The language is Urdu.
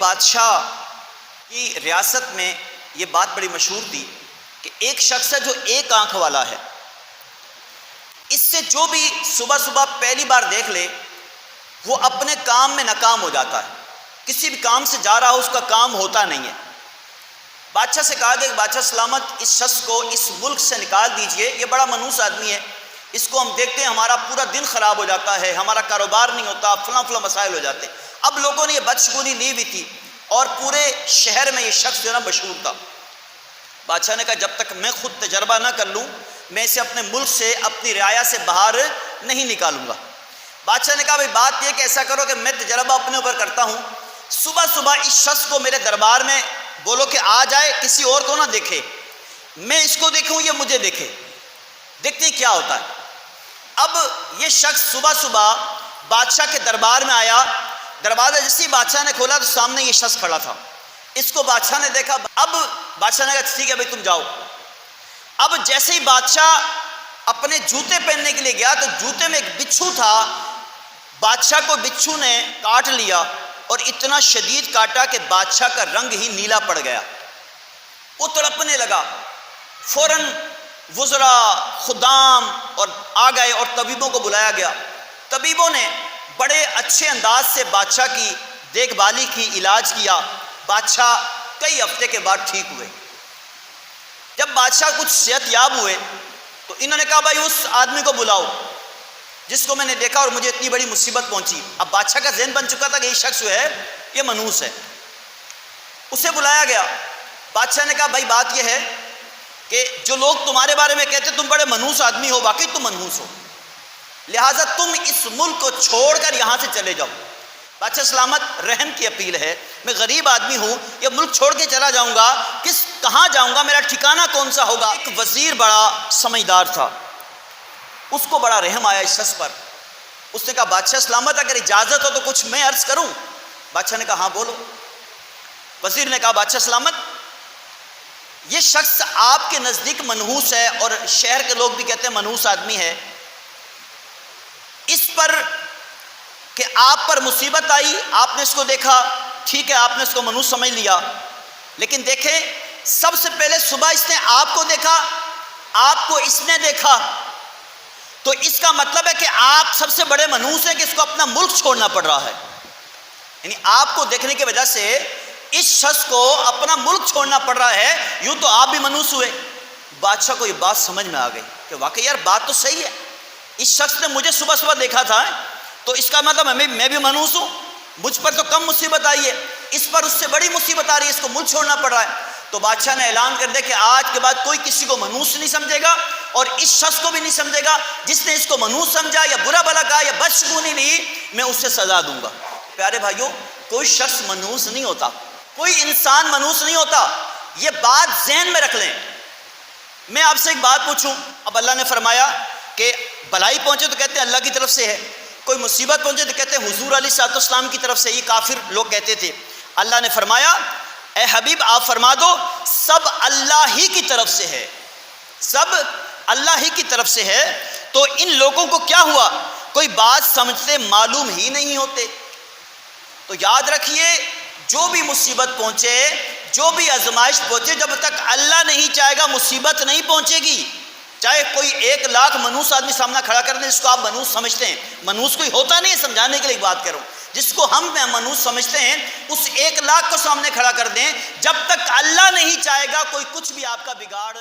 بادشاہ کی ریاست میں یہ بات بڑی مشہور تھی کہ ایک شخص ہے جو ایک آنکھ والا ہے، اس سے جو بھی صبح صبح پہلی بار دیکھ لے وہ اپنے کام میں ناکام ہو جاتا ہے، کسی بھی کام سے جا رہا ہو اس کا کام ہوتا نہیں ہے۔ بادشاہ سے کہا گیا کہ بادشاہ سلامت اس شخص کو اس ملک سے نکال دیجئے، یہ بڑا منحوس آدمی ہے، اس کو ہم دیکھتے ہیں ہمارا پورا دن خراب ہو جاتا ہے، ہمارا کاروبار نہیں ہوتا، فلاں مسائل ہو جاتے ہیں۔ اب لوگوں نے یہ بدشگونی لی بھی تھی اور پورے شہر میں یہ شخص جو ہے نا مشہور تھا۔ بادشاہ نے کہا جب تک میں خود تجربہ نہ کر لوں میں اسے اپنے ملک سے اپنی رعایا سے باہر نہیں نکالوں گا۔ بادشاہ نے کہا بھائی بات یہ کہ ایسا کرو کہ میں تجربہ اپنے اوپر کرتا ہوں، صبح صبح اس شخص کو میرے دربار میں بولو کہ آ جائے، کسی اور کو نہ دیکھے، میں اس کو دیکھوں یہ مجھے دیکھے، دیکھتے کیا ہوتا ہے۔ اب یہ شخص صبح صبح بادشاہ کے دربار میں آیا، دروازہ جیسے ہی بادشاہ نے کھولا تو سامنے یہ شخص کھڑا تھا، اس کو بادشاہ نے دیکھا۔ اب بادشاہ نے کہا ٹھیک ہے بھائی تم جاؤ۔ اب جیسے ہی بادشاہ اپنے جوتے پہننے کے لیے گیا تو جوتے میں ایک بچھو تھا، بادشاہ کو بچھو نے کاٹ لیا اور اتنا شدید کاٹا کہ بادشاہ کا رنگ ہی نیلا پڑ گیا، وہ تڑپنے لگا۔ فوراً وزراء خدام اور آ گئے اور طبیبوں کو بلایا گیا۔ طبیبوں نے بڑے اچھے انداز سے بادشاہ کی دیکھ بھالی کی، علاج کیا، بادشاہ کئی ہفتے کے بعد ٹھیک ہوئے۔ جب بادشاہ کچھ صحت یاب ہوئے تو انہوں نے کہا بھائی اس آدمی کو بلاؤ جس کو میں نے دیکھا اور مجھے اتنی بڑی مصیبت پہنچی۔ اب بادشاہ کا ذہن بن چکا تھا کہ یہ شخص جو ہے یہ منحوس ہے، اسے بلایا گیا۔ بادشاہ نے کہا بھائی بات یہ ہے کہ جو لوگ تمہارے بارے میں کہتے تم بڑے منحوس آدمی ہو، واقعی تم منحوس ہو، لہٰذا تم اس ملک کو چھوڑ کر یہاں سے چلے جاؤ۔ بادشاہ سلامت رحم کی اپیل ہے، میں غریب آدمی ہوں، یہ ملک چھوڑ کے چلا جاؤں گا، کہاں جاؤں گا، میرا ٹھکانہ کون سا ہوگا۔ ایک وزیر بڑا سمجھدار تھا، اس کو بڑا رحم آیا اس شخص پر، اس نے کہا بادشاہ سلامت اگر اجازت ہو تو کچھ میں عرض کروں۔ بادشاہ نے کہا ہاں بولو۔ وزیر نے کہا بادشاہ سلامت یہ شخص آپ کے نزدیک منحوس ہے اور شہر کے لوگ بھی کہتے ہیں منحوس آدمی ہے، اس پر کہ آپ پر مصیبت آئی، آپ نے اس کو دیکھا، ٹھیک ہے آپ نے اس کو منحوس سمجھ لیا، لیکن دیکھیں سب سے پہلے صبح اس نے آپ کو دیکھا، آپ کو اس نے دیکھا، تو اس کا مطلب ہے کہ آپ سب سے بڑے منحوس ہیں کہ اس کو اپنا ملک چھوڑنا پڑ رہا ہے، یعنی آپ کو دیکھنے کی وجہ سے اس شخص کو اپنا ملک چھوڑنا پڑ رہا ہے، یوں تو آپ بھی منحوس ہوئے۔ بادشاہ کو یہ بات سمجھ میں آ گئی کہ واقعی یار بات تو صحیح ہے، اس شخص نے مجھے صبح صبح دیکھا تھا تو اس کا مطلب میں بھی منحوس ہوں، مجھ پر تو کم مصیبت آئی ہے، اس پر اس سے بڑی مصیبت آ رہی ہے، اس کو ملک چھوڑنا پڑ رہا ہے۔ تو بادشاہ نے اعلان کر دیا کہ آج کے بعد کوئی کسی کو منحوس نہیں سمجھے گا اور اس شخص کو بھی نہیں سمجھے گا، جس نے اس کو منحوس سمجھا یا برا بھلا کہا یا بدشگونی لی، میں اس سے سزا دوں گا۔ پیارے بھائیوں کوئی شخص منحوس نہیں ہوتا، کوئی انسان منحوس نہیں ہوتا، یہ بات ذہن میں رکھ لیں۔ میں آپ سے ایک بات پوچھوں، اب اللہ نے فرمایا کہ بھلائی پہنچے تو کہتے ہیں اللہ کی طرف سے ہے، کوئی مصیبت پہنچے تو کہتے ہیں حضور علیہ الصلوۃ والسلام کی طرف سے، یہ کافر لوگ کہتے تھے۔ اللہ نے فرمایا اے حبیب آپ فرما دو سب اللہ ہی کی طرف سے ہے، سب اللہ ہی کی طرف سے ہے۔ تو ان لوگوں کو کیا ہوا، کوئی بات سمجھتے معلوم ہی نہیں ہوتے۔ تو یاد رکھیے جو بھی مصیبت پہنچے، جو بھی آزمائش پہنچے، جب تک اللہ نہیں چاہے گا مصیبت نہیں پہنچے گی۔ چاہے کوئی 1,00,000 منحوس آدمی سامنا کھڑا کر دیں جس کو آپ منحوس سمجھتے ہیں، منحوس کوئی ہوتا نہیں ہے، سمجھانے کے لیے بات کروں، جس کو ہم منحوس سمجھتے ہیں اس 1,00,000 کو سامنے کھڑا کر دیں، جب تک اللہ نہیں چاہے گا کوئی کچھ بھی آپ کا بگاڑ